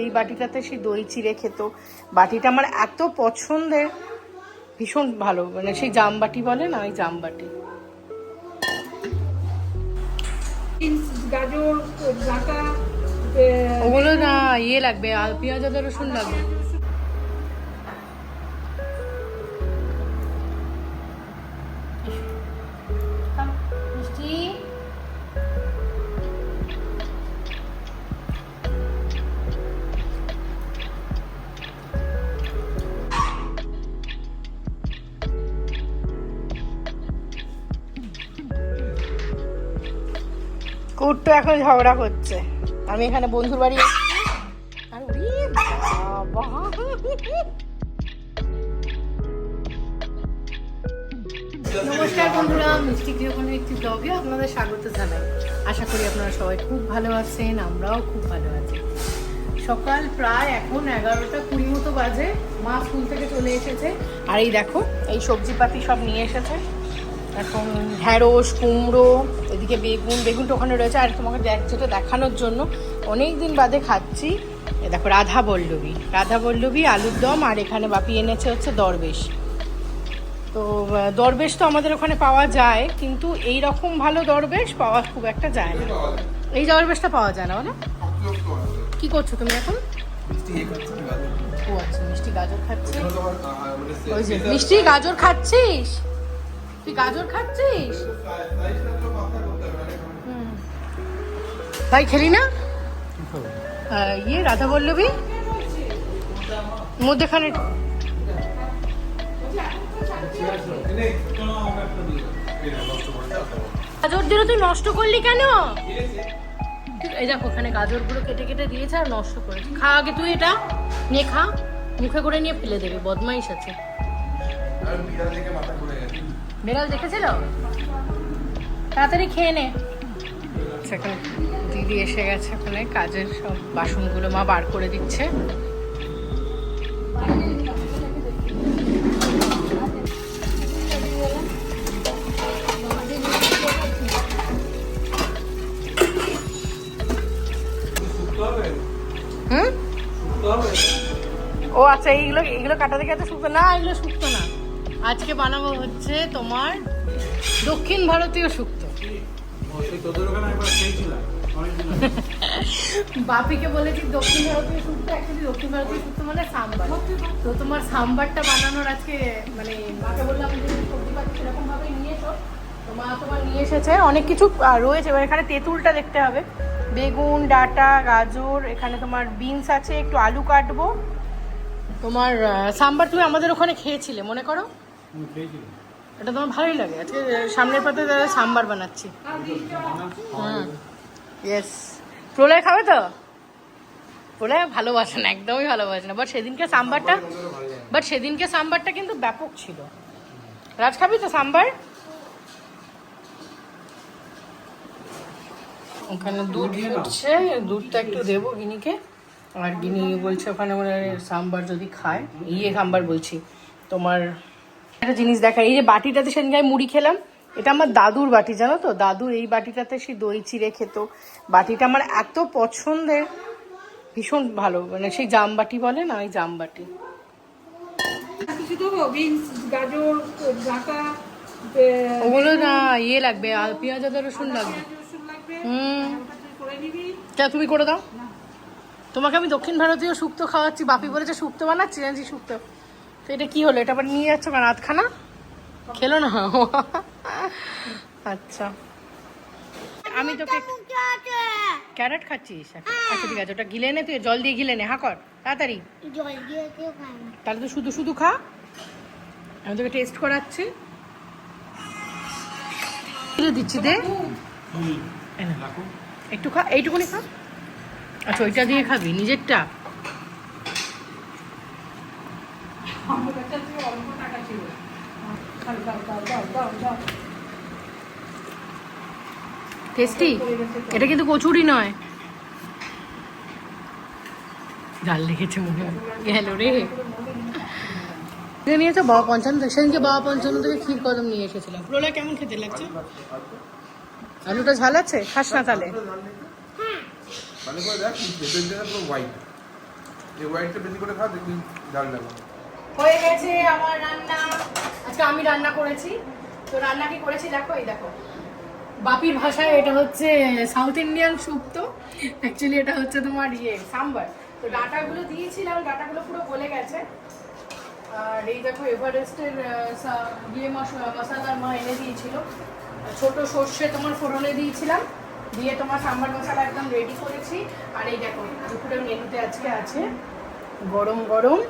এই বাটিটাতে সেই দই চিড়ে খেত। বাটিটা আমার এত পছন্দের, ভীষণ ভালো, মানে সেই জামবাটি বলে না, ওই জামবাটি। গাজর ডাঁটা ওগুলো না ইয়ে লাগবে, আর পেঁয়াজ আদা রসুন লাগবে। কুট্টু এখন ঝগড়া করছে, আমি এখানে বন্ধুর বাড়ি আর বাবা। নমস্কার বন্ধুরা, মিষ্টি গৃহকোণের একটি ব্লগে আপনাদের স্বাগত জানাই। আশা করি আপনারা সবাই খুব ভালো আছেন, আমরাও খুব ভালো আছি। সকাল প্রায় এখন 11:20 মতো বাজে। মা স্কুল থেকে চলে এসেছে, আর এই দেখো এই সবজিপাতি সব নিয়ে এসেছে। এখন ঢ্যাঁড়স, কুমড়ো, এদিকে বেগুনটা ওখানে রয়েছে। আর তোমাকে যেটা দেখানোর জন্য অনেক দিন বাদে খাচ্ছি, এ দেখো রাধা বল্লভী আলুর দম। আর এখানে বাপি এনেছে হচ্ছে দরবেশ। তো দরবেশ তো আমাদের ওখানে পাওয়া যায়, কিন্তু এই রকম ভালো দরবেশ পাওয়া খুব একটা যায় না। এই দরবেশটা পাওয়া যায় না, বলো। কি করছো তুমি এখন? ও আচ্ছা, মিষ্টি গাজর খাচ্ছি। ওই যে মিষ্টি গাজর খাচ্ছিস, তুই গাজর খাচ্ছিস? ভাই খেলি না ইয়ে রাধা বল্লভী মধ্যেখানে। গাজর দিলে তুই নষ্ট করলি কেন? এই দেখো ওখানে গাজরগুলো কেটে কেটে দিয়েছে আর নষ্ট করেছে। খা আগে তুই, এটা নিয়ে খা, মুখে করে নিয়ে ফেলে দেবে, বদমাইশ আছে। বিড়াল দেখেছিল? তাড়াতাড়ি খেয়ে নে। সেখানে দিদি এসে গেছে, ওখানে কাজের সব বাসনগুলো মা বার করে দিচ্ছে। ও আচ্ছা, এইগুলো কাটা দেখে এত শুক্তো না, এগুলো শুক্তো না। আজকে বানাবো হচ্ছে তোমার দক্ষিণ ভারতীয় শুক্তো। বাপিকে বলেছি দক্ষিণ ভারতীয় শুক্তো, অ্যাকচুয়ালি দক্ষিণ ভারতীয় শুক্তো মানে সাম্বার। তো তোমার সাম্বারটা বানানোর আজকে মানে মাকে বললাম যে সবজিপাতি সেরকম ভাবে নিয়ে এসো। তো মা তোমার নিয়ে এসেছে, অনেক কিছু রয়েছে। এবার এখানে তেঁতুলটা দেখতে হবে, বেগুন, ডাঁটা, গাজর, এখানে তোমার বিনস আছে, একটু আলু কাটবো। তোমার সাম্বার তুমি আমাদের ওখানে খেয়েছিলে, মনে করো? এটা তোমার ভালোই লাগে। আজকে সামনের পাতে সাম্বার বানাচ্ছি। ইয়েস, প্রলয় খাবে তো? প্রলয় ভালোবাসে না, একদমই ভালোবাসে না। বাট সেদিনকে সাম্বারটা কিন্তু ব্যাপক ছিল। রাজ খাবি তো সাম্বার? ওখানে দুধ ফুটছে, দুধটা একটু দেবো গিনিকে। আর গিনি বলছে ওখানে সাম্বার যদি খায়, সাম্বার বলছি তোমার একটা জিনিস দেখা। এই যে বাটিটাতে সেদিন আমি মুড়ি খেলাম, এটা আমার দাদুর বাটি, জানো তো? দাদুর এই বাটিটাতে সেই দই চিড়ে খেত। বাটিটা আমার এত পছন্দের, ভীষণ ভালো, মানে সেই জামবাটি বলে না, ওই জামবাটি। গাজর ডাঁটা ওগুলো না ইয়ে লাগবে, আর পেঁয়াজ আদা রসুন লাগবে। তুমি করে দাও। তোমাকে আমি দক্ষিণ ভারতীয় শুক্তো খাওয়াচ্ছি, বাপি বলেছে শুক্তো বানাচ্ছি, জানছি শুক্তো। তো এটা কি হলো? এটা আবার নিয়ে যাচ্ছ কেন? আধখানা খেলো না? আচ্ছা, আমি তোকে ক্যারেট খাচ্ছিস? আচ্ছা ঠিক আছে, ওটা গিলে নে, তুই জল দিয়ে গিলে নে। হা কর তাড়াতাড়ি, তাহলে তো শুধু শুধু খা। আমি তোকে টেস্ট করাচ্ছি, দিচ্ছি, দে একটু খা, এইটুকুনি খা। আচ্ছা ওইটা দিয়ে খাবি নিজেরটা? টেস্টি। এটা কিন্তু কচুরি নয়, জাল লেগেছে মনে হয়। গেল রে। নিয়েছো বাবা পঞ্চান্ন, সেদিনকে বাবা 55 থেকে ক্ষীর কদম নিয়ে এসেছিলাম। প্রলয় কেমন খেতে লাগছে? আলুটা ঝাল আছে? খাস না তাহলে? এই হোয়াইটটা বেশি করে খাও দেখবি ঝাল লাগবে। হয়ে গেছে আমার রান্না। আজকে আমি রান্না করেছি। তো রান্না কি করেছি দেখো, এই দেখো। বাপির ভাষায় এটা হচ্ছে সাউথ ইন্ডিয়ান স্যুপ। তো অ্যাকচুয়ালি এটা হচ্ছে তোমার সাম্বার। তো ডাঁটাগুলো দিয়েছিলাম, ডাঁটাগুলো পুরো গলে গেছে। আর এই দেখো এভারেস্টের মশলার মা এনে দিয়েছিল। ছোট সর্ষে তোমার ফোড়নে দিয়েছিলাম, দিয়ে তোমার সাম্বার মশলা একদম রেডি করেছি। আর এই দেখো দুপুরের মেনুতে আজকে আছে গরম গরম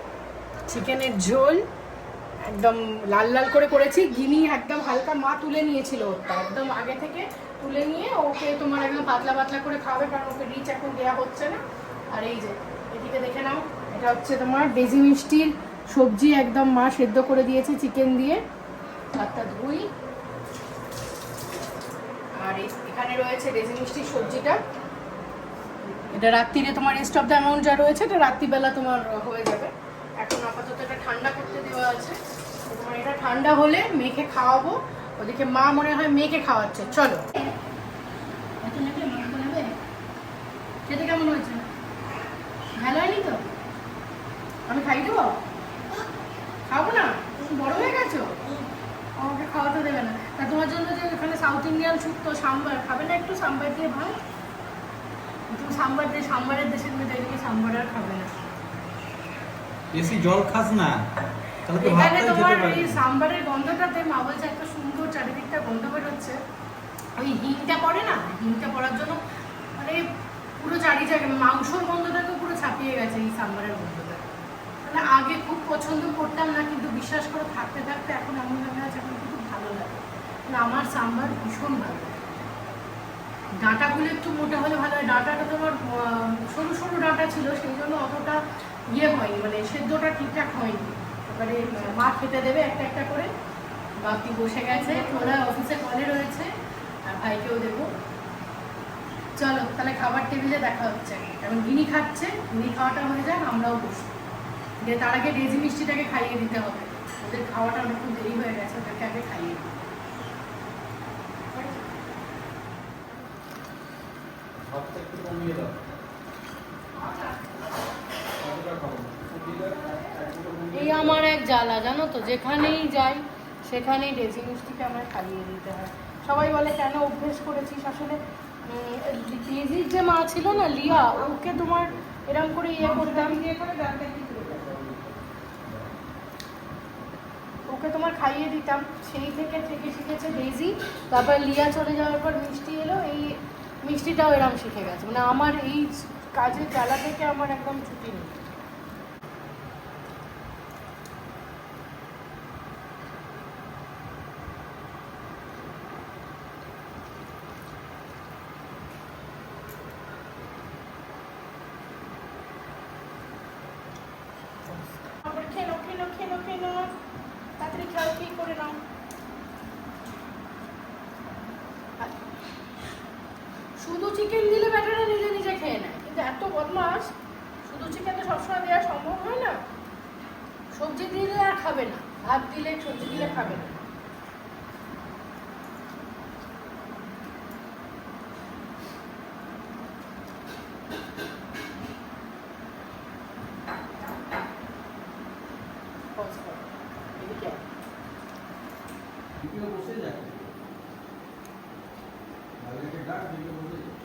চিকেনের ঝোল, একদম লাল লাল করে করেছি। গিনি একদম হালকা মা তুলে নিয়েছিল ওটা, একদম আগে থেকে তুলে নিয়ে ওকে তোমার একদম পাতলা পাতলা করে খাবে, কারণ ওকে রিচ এখন দেওয়া হচ্ছে না। আর এই যে এদিকে দেখে নাও, এটা হচ্ছে তোমার ডেজি মিষ্টির সবজি, একদম মা সেদ্ধ করে দিয়েছে চিকেন দিয়ে। ভাতটা ধুই। আর এখানে রয়েছে ডেজি মিষ্টির সবজিটা। এটা রাত্রিরে তোমার রেস্ট অফ দ্য অ্যামাউন্ট যা রয়েছে এটা রাত্রিবেলা তোমার হয়ে যাবে। এখন আপাতত এটা ঠান্ডা করতে দেওয়া আছে। তোমার এটা ঠান্ডা হলে মেখে খাওয়াবো। ওদিকে মা মনে হয় মেখে খাওয়াচ্ছে। চলো এত নেবে, মাংস নেবে? খেতে কেমন হয়েছে? ভালো হয়নি তো? আমি খাই দেবো? খাবো না? বড় হয়ে গেছো, আমাকে খাওয়াতে দেবে না। তা তোমার জন্য যে এখানে সাউথ ইন্ডিয়ান স্যুপ, তো সাম্বার খাবে না? একটু সাম্বার দিয়ে ভাত। তুমি সাম্বার দিয়ে, সাম্বারের দেশে তুমি দেখবে সাম্বার আর খাবে না। বেশি জল খাস না, তাহলে তো এখানে ভাতটাই তোমার খেতে পারবি। এই সাম্বারের গন্ধটাতে মা বলছে একটা সুন্দর চারিদিকটা গন্ধ বেরোচ্ছে। ওই হিংটা পড়ে না, হিংটা পড়ার জন্য মানে পুরো চারি জায়গায় মাংসর গন্ধটাকে পুরো ছাপিয়ে গেছে এই সাম্বারের গন্ধটা। মানে আগে খুব পছন্দ করতাম না, কিন্তু বিশ্বাস করে থাকতে থাকতে এখন এমন হয়ে গেছে, এখন খুব ভালো লাগে। মানে আমার সাম্বার ভীষণ ভালো লাগে। ডাঁটাগুলো একটু মোটা হলে ভালো হয়। ডাঁটাটা তোমার সরু সরু ডাঁটা ছিল, সেই জন্য অতটা হয়নি, মানে সেদ্ধটা ঠিকঠাক হয়নি। এবারে মা খেতে দেবে একটা একটা করে। বাপি বসে গেছে, ওরা অফিসে কলে রয়েছে, আর ভাইকেও দেবো। চলো তাহলে খাবার টেবিলে দেখা হচ্ছে। এখন গিনি খাচ্ছে, গিনি খাওয়াটা হয়ে যাক, আমরাও বসবো। দিয়ে তার আগে ডেজি মিষ্টিটাকে খাইয়ে দিতে হবে। ওদের খাওয়াটা অনেকক্ষণ দেরি হয়ে গেছে, ওদেরকে আগে খাইয়ে দিই। ভাতটা একটু কমিয়ে দাও। এই আমার এক জ্বালা, জানো তো, যেখানেই যাই সেখানেই ডেজি মিষ্টিকে আমার খাইয়ে দিতে হয়। সবাই বলে কেন অভ্যেস করেছিস? আসলে ডেজির যে মা ছিল না, লিয়া, ওকে তোমার এরকম করে করতাম, ওকে তোমার খাইয়ে দিতাম, সেই থেকে শিখেছে ডেজি। তারপর লিয়া চলে যাওয়ার পর মিষ্টি এলো, এই মিষ্টিটাও এরকম শিখে গেছে। মানে আমার এই কাজের জ্বালা থেকে আমার একদম ছুটি নেই। খেলো তাড়াতাড়ি খেয়াল কি করে নাও। শুধু চিকেন দিলে ব্যাটারা নিজে নিজে খেয়ে নেয়, কিন্তু এত বদমাস, শুধু চিকেন তো সবসময় দেওয়া সম্ভব হয় না। সবজি দিলে আর খাবে না, ভাত দিলে সবজি দিলে খাবে না।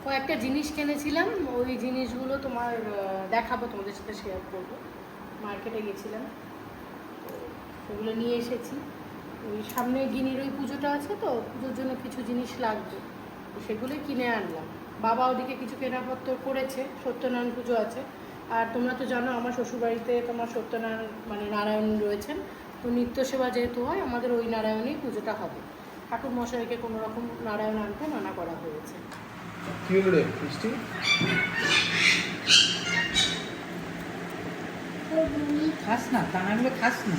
কয়েকটা জিনিস কিনেছিলাম, ওই জিনিসগুলো তোমার দেখাবো, তোমাদের সাথে শেয়ার করবো। মার্কেটে গেছিলাম, ওগুলো নিয়ে এসেছি। ওই সামনে গিনির ওই পুজোটা আছে, তো পুজোর জন্য কিছু জিনিস লাগবে, সেগুলোই কিনে আনলাম। বাবা ওদিকে কিছু কেনাপত্র করেছে, সত্যনারায়ণ পুজো আছে। আর তোমরা তো জানো আমার শ্বশুরবাড়িতে তোমার সত্যনারায়ণ মানে নারায়ণ রয়েছেন, তো নিত্য সেবা যেহেতু হয় আমাদের ওই নারায়ণেই পুজোটা হবে। ঠাকুর মশাইকে কোনো রকম নারায়ণ আনতে মানা করা হয়েছে। কি হলো রে মিষ্টি? খাস না, দানাগুলো খাস না।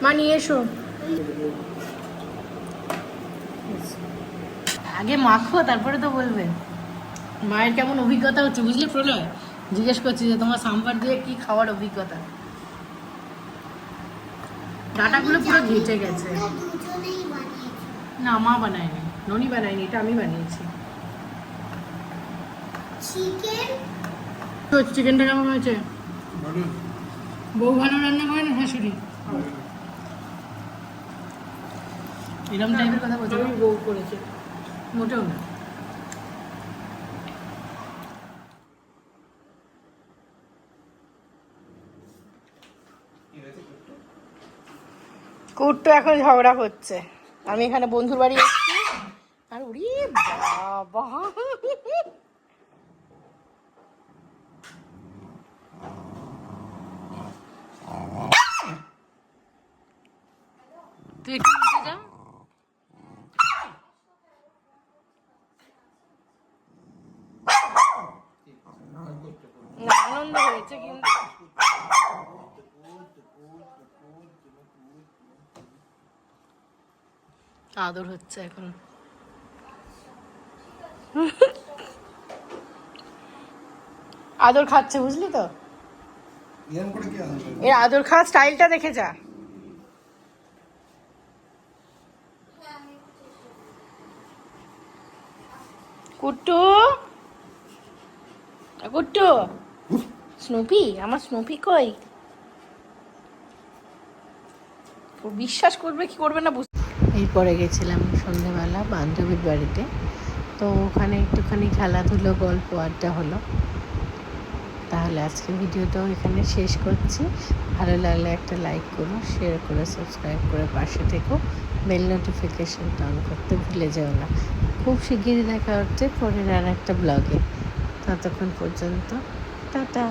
মা নিয়ে এসো। আগে মাখো তারপরে তো বলবেন মায়ের কেমন অভিজ্ঞতা হচ্ছে বুঝলি প্রলয়, জিজ্ঞেস করছি যে তোমার সাম্বার দিয়ে কি খাওয়ার অভিজ্ঞতা। ডাটাগুলো পুরো ঘেটে গেছে। দুজনেই বানিয়েছি। না মা বানায়নি, ননি বানায়নি, এটা আমি বানিয়েছি। চিকেন তো চিকেনটা কেমন হয়েছে? ভালো। বউ ভালো রান্না করে না শাশুড়ি? এরকম টাইপের কথা বলছে, ওই বউ করেছে মোটেও না। কুট্টু এখন ঝগড়া করছে, আমি এখানে বন্ধুর বাড়ি এসেছি আর উড়ি বাবা তুই একটু নিচে যা। না, আনন্দ হয়েছে কিন্তু আদর হচ্ছে এখন। আদর খাচ্ছে বুঝলি তো, ইয়ান করে কি আনবে? এর আদর খাওয়ার স্টাইলটা দেখে যা। কুট্টু কুট্টু, স্নুপি, আমার স্নুপি কই? ও বিশ্বাস করবে কি করবে না বুঝতে। এরপরে গেছিলাম সন্ধ্যেবেলা বান্ধবীর বাড়িতে, তো ওখানে একটুখানি খেলাধুলো গল্প আড্ডা হলো। তাহলে আজকে ভিডিওটাও এখানে শেষ করছি। ভালো লাগলে একটা লাইক করো, শেয়ার করে সাবস্ক্রাইব করে পাশে থেকো, বেল নোটিফিকেশনটা অন করতে ভুলে যেও না। খুব শিগগিরই দেখা হচ্ছে পরের আর একটা ব্লগে। ততক্ষণ পর্যন্ত টাটা।